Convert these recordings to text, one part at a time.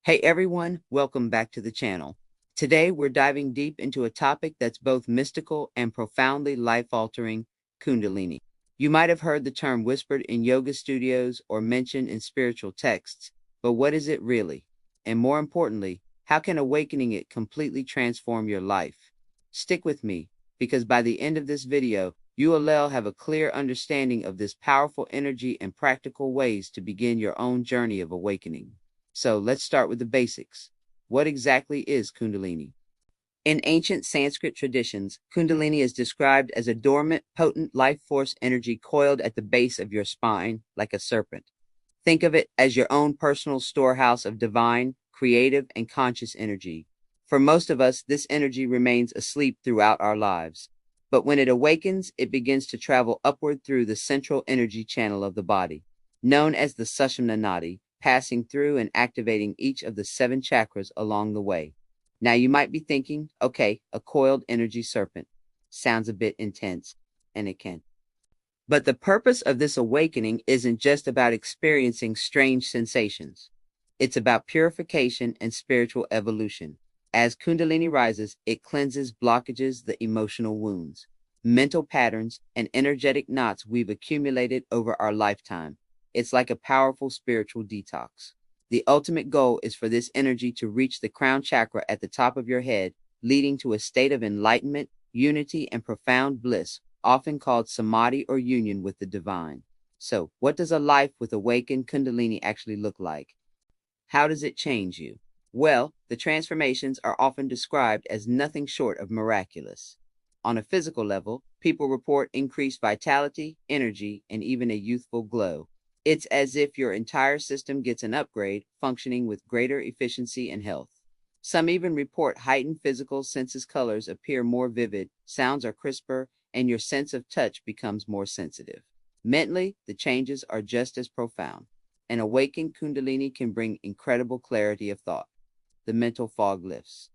Hey everyone, welcome back to the channel. Today we're diving deep into a topic that's both mystical and profoundly life-altering: Kundalini. You might have heard the term whispered in yoga studios or mentioned in spiritual texts, but what is it really? And more importantly, how can awakening it completely transform your life? Stick with me, because by the end of this video, you will have a clear understanding of this powerful energy and practical ways to begin your own journey of awakening. So let's start with the basics. What exactly is Kundalini? In ancient Sanskrit traditions, Kundalini is described as a dormant, potent life force energy coiled at the base of your spine, like a serpent. Think of it as your own personal storehouse of divine, creative, and conscious energy. For most of us, this energy remains asleep throughout our lives. But when it awakens, it begins to travel upward through the central energy channel of the body, known as the Sushumna Nadi, passing through and activating each of the 7 chakras along the way. Now you might be thinking, okay, a coiled energy serpent. Sounds a bit intense, and it can. But the purpose of this awakening isn't just about experiencing strange sensations. It's about purification and spiritual evolution. As Kundalini rises, it cleanses blockages, the emotional wounds, mental patterns, and energetic knots we've accumulated over our lifetime. It's like a powerful spiritual detox. The ultimate goal is for this energy to reach the crown chakra at the top of your head, leading to a state of enlightenment, unity, and profound bliss, often called samadhi or union with the divine. So, what does a life with awakened Kundalini actually look like? How does it change you? Well, the transformations are often described as nothing short of miraculous. On a physical level, people report increased vitality, energy, and even a youthful glow. It's as if your entire system gets an upgrade, functioning with greater efficiency and health. Some even report heightened physical senses, colors appear more vivid, sounds are crisper, and your sense of touch becomes more sensitive. Mentally, the changes are just as profound. An awakened Kundalini can bring incredible clarity of thought. The mental fog lifts,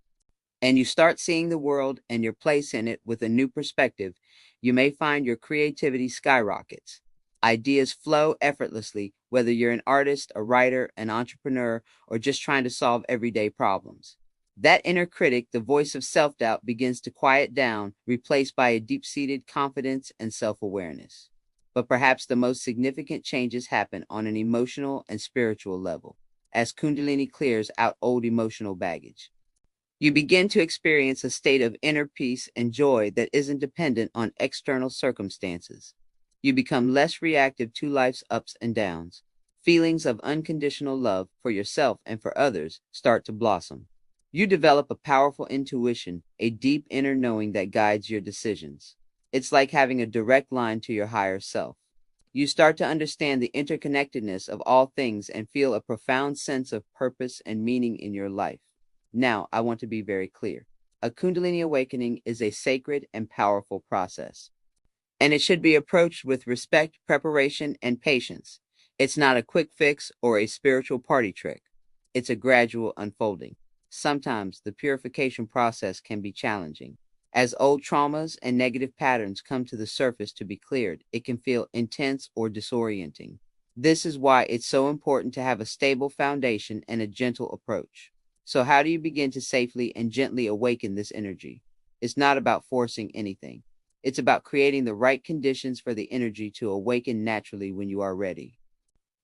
and you start seeing the world and your place in it with a new perspective. You may find your creativity skyrockets. Ideas flow effortlessly, whether you're an artist, a writer, an entrepreneur, or just trying to solve everyday problems. That inner critic, the voice of self-doubt, begins to quiet down, replaced by a deep-seated confidence and self-awareness. But perhaps the most significant changes happen on an emotional and spiritual level, as Kundalini clears out old emotional baggage. You begin to experience a state of inner peace and joy that isn't dependent on external circumstances. You become less reactive to life's ups and downs. Feelings of unconditional love for yourself and for others start to blossom. You develop a powerful intuition, a deep inner knowing that guides your decisions. It's like having a direct line to your higher self. You start to understand the interconnectedness of all things and feel a profound sense of purpose and meaning in your life. Now, I want to be very clear. A Kundalini awakening is a sacred and powerful process, and it should be approached with respect, preparation, and patience. It's not a quick fix or a spiritual party trick. It's a gradual unfolding. Sometimes the purification process can be challenging. As old traumas and negative patterns come to the surface to be cleared, it can feel intense or disorienting. This is why it's so important to have a stable foundation and a gentle approach. So how do you begin to safely and gently awaken this energy? It's not about forcing anything. It's about creating the right conditions for the energy to awaken naturally when you are ready.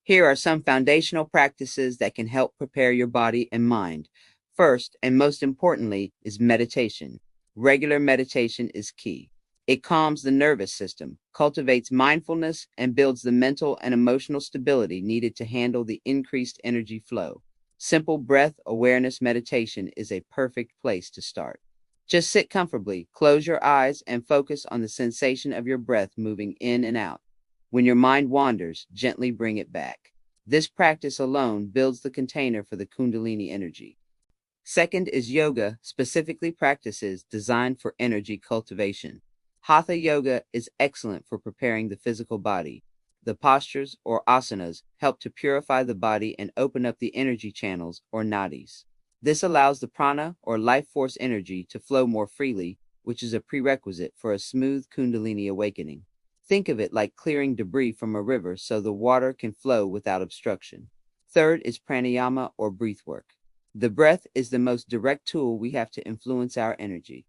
Here are some foundational practices that can help prepare your body and mind. First, and most importantly, is meditation. Regular meditation is key. It calms the nervous system, cultivates mindfulness, and builds the mental and emotional stability needed to handle the increased energy flow. Simple breath awareness meditation is a perfect place to start. Just sit comfortably, close your eyes, and focus on the sensation of your breath moving in and out. When your mind wanders, gently bring it back. This practice alone builds the container for the Kundalini energy. Second is yoga, specifically practices designed for energy cultivation. Hatha yoga is excellent for preparing the physical body. The postures, or asanas, help to purify the body and open up the energy channels, or nadis. This allows the prana, or life force energy, to flow more freely, which is a prerequisite for a smooth Kundalini awakening. Think of it like clearing debris from a river so the water can flow without obstruction. Third is pranayama, or breath work. The breath is the most direct tool we have to influence our energy.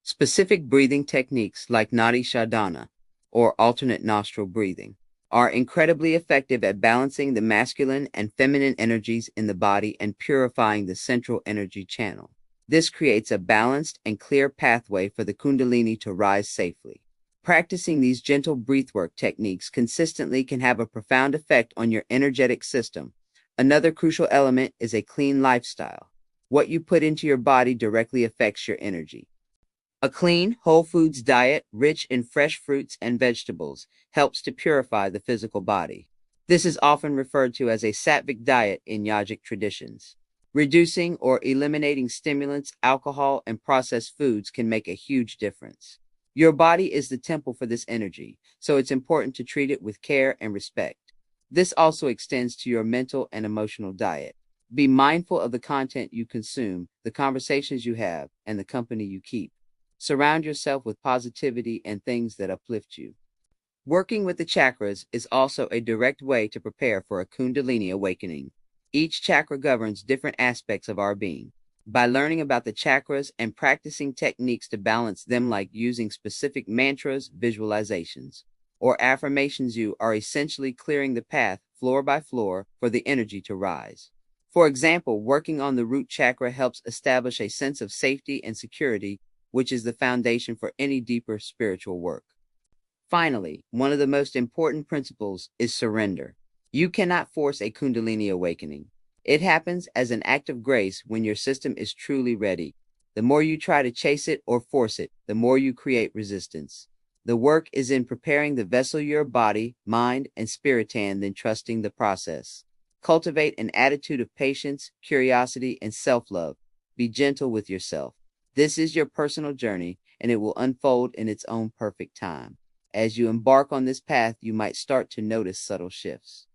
Specific breathing techniques like Nadi Shodhana, or alternate nostril breathing, are incredibly effective at balancing the masculine and feminine energies in the body and purifying the central energy channel. This creates a balanced and clear pathway for the Kundalini to rise safely. Practicing these gentle breathwork techniques consistently can have a profound effect on your energetic system. Another crucial element is a clean lifestyle. What you put into your body directly affects your energy. A clean, whole foods diet rich in fresh fruits and vegetables helps to purify the physical body. This is often referred to as a sattvic diet in yogic traditions. Reducing or eliminating stimulants, alcohol, and processed foods can make a huge difference. Your body is the temple for this energy, so it's important to treat it with care and respect. This also extends to your mental and emotional diet. Be mindful of the content you consume, the conversations you have, and the company you keep. Surround yourself with positivity and things that uplift you. Working with the chakras is also a direct way to prepare for a Kundalini awakening. Each chakra governs different aspects of our being. By learning about the chakras and practicing techniques to balance them, like using specific mantras, visualizations, or affirmations, you are essentially clearing the path floor by floor for the energy to rise. For example, working on the root chakra helps establish a sense of safety and security, which is the foundation for any deeper spiritual work. Finally, one of the most important principles is surrender. You cannot force a Kundalini awakening. It happens as an act of grace when your system is truly ready. The more you try to chase it or force it, the more you create resistance. The work is in preparing the vessel your body, mind, and spirit in, then trusting the process. Cultivate an attitude of patience, curiosity, and self-love. Be gentle with yourself. This is your personal journey, and it will unfold in its own perfect time. As you embark on this path, you might start to notice subtle shifts.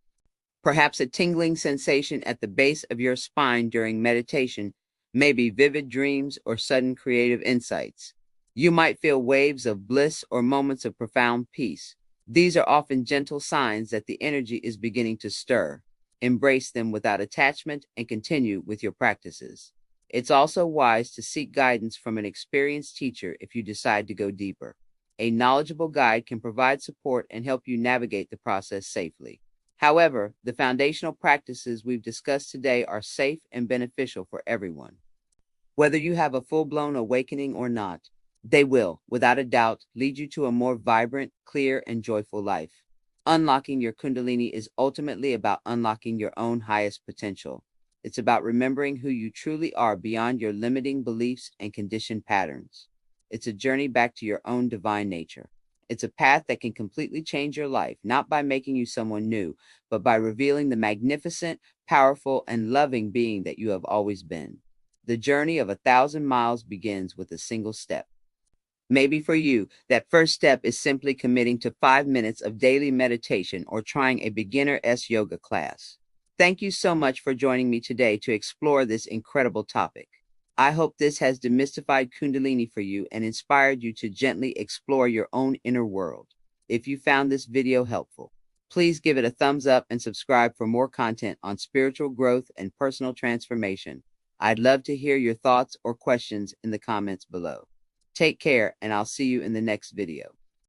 Perhaps a tingling sensation at the base of your spine during meditation, maybe vivid dreams or sudden creative insights. You might feel waves of bliss or moments of profound peace. These are often gentle signs that the energy is beginning to stir. Embrace them without attachment and continue with your practices. It's also wise to seek guidance from an experienced teacher if you decide to go deeper. A knowledgeable guide can provide support and help you navigate the process safely. However, the foundational practices we've discussed today are safe and beneficial for everyone. Whether you have a full-blown awakening or not, they will, without a doubt, lead you to a more vibrant, clear, and joyful life. Unlocking your Kundalini is ultimately about unlocking your own highest potential. It's about remembering who you truly are beyond your limiting beliefs and conditioned patterns. It's a journey back to your own divine nature. It's a path that can completely change your life, not by making you someone new, but by revealing the magnificent, powerful, and loving being that you have always been. The journey of 1,000 miles begins with a single step. Maybe for you, that first step is simply committing to 5 minutes of daily meditation or trying a beginner-s yoga class. Thank you so much for joining me today to explore this incredible topic. I hope this has demystified Kundalini for you and inspired you to gently explore your own inner world. If you found this video helpful, please give it a thumbs up and subscribe for more content on spiritual growth and personal transformation. I'd love to hear your thoughts or questions in the comments below. Take care, and I'll see you in the next video.